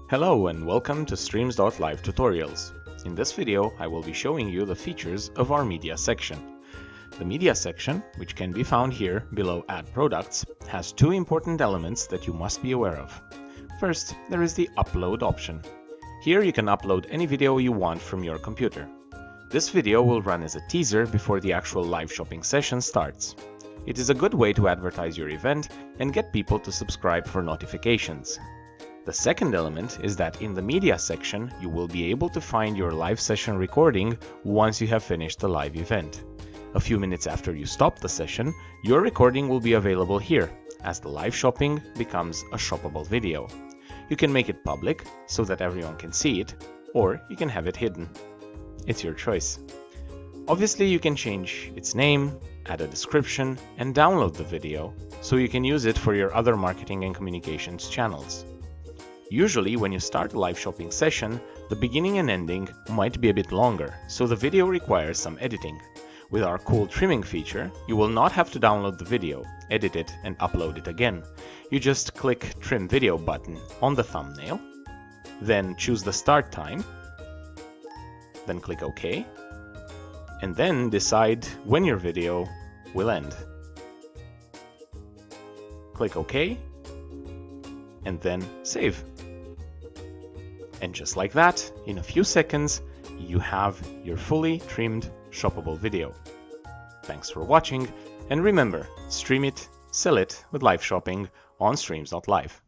Hello and welcome to Streams.live tutorials. In this video, I will be showing you the features of our media section. The media section, which can be found here below Add Products, has two important elements that you must be aware of. First, there is the Upload option. Here you can upload any video you want from your computer. This video will run as a teaser before the actual live shopping session starts. It is a good way to advertise your event and get people to subscribe for notifications. The second element is that in the media section, you will be able to find your live session recording once you have finished the live event. A few minutes after you stop the session, your recording will be available here, as the live shopping becomes a shoppable video. You can make it public so that everyone can see it, or you can have it hidden. It's your choice. Obviously, you can change its name, add a description, and download the video, so you can use it for your other marketing and communications channels. Usually, when you start a live shopping session, the beginning and ending might be a bit longer, so the video requires some editing. With our cool trimming feature, you will not have to download the video, edit it, and upload it again. You just click Trim Video button on the thumbnail, then choose the start time, then click OK, and then decide when your video will end. Click OK, and then save. And just like that, in a few seconds, you have your fully trimmed, shoppable video. Thanks for watching, and remember, stream it, sell it with live shopping on Streams.live.